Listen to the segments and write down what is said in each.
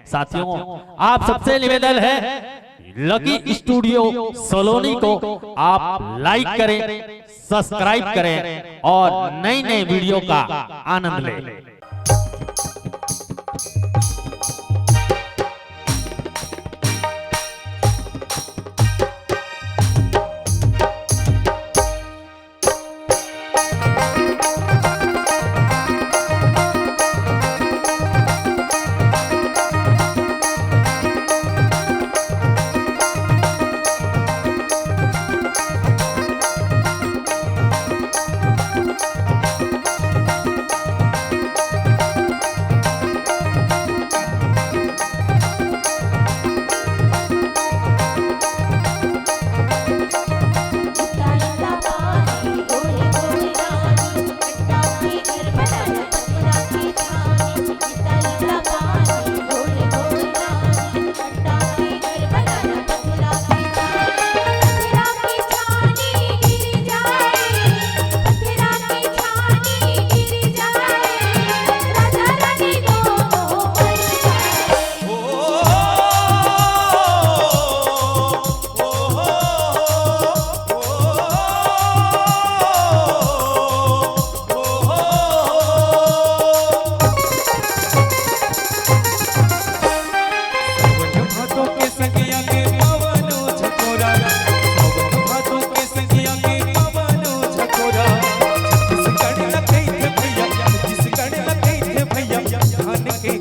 साथियों आप सबसे निवेदन है लकी स्टूडियो सलोनी को आप लाइक करें, सब्सक्राइब करें और नई नई वीडियो का आनंद लें।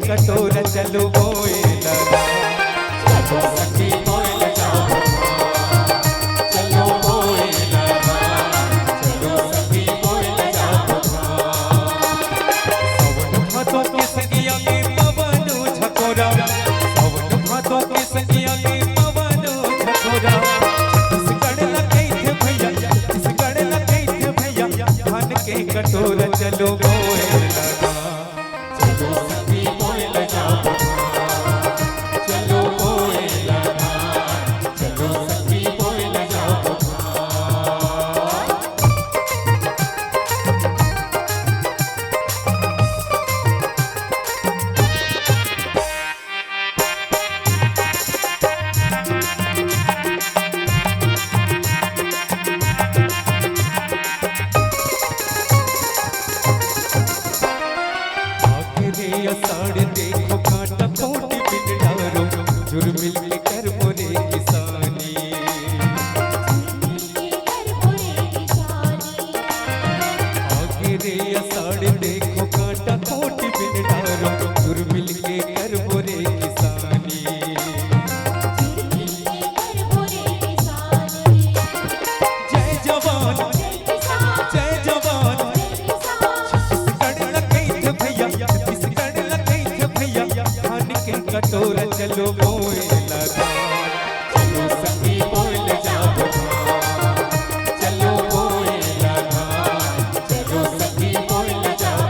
कटोरा चलो बोए लगा, चलो सखी बोए लगा, चलो बोए लगा, चलो सखी बोए लगा। सावन भादों के सगिया के पवन झकोरा, सावन भादों के सगिया के पवन झकोरा। छत्तीसगढ़ लगे थे भैया, छत्तीसगढ़ लगे थे भैया, धान के कटोरा चलो बोए लगा, चलो सखी बोए लगा, चलो बोए लगा, चलो सखी बोए लगा। साड़ देखो कांटा खोटी बिन डारो, जुर्मिल के कर मोरे किसानी, आगे रे साड़ देखो कांटा खोटी बिन डारो, जुर्मिल के कर मोरे किसानी। जय जवान जय जवान, छत्तीसगढ़ लगे थे भैया, कटोरा चलो बोए लगा, चलो सखी बोए लगा, चलो बोए लगा, चलो सखी बोए लगा।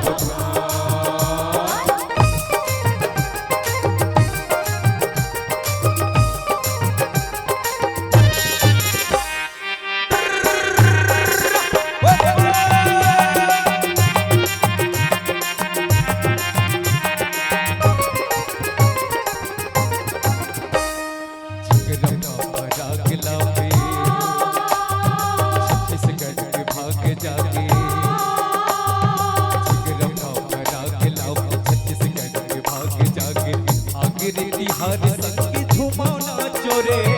हर संग झुमाना चोरे।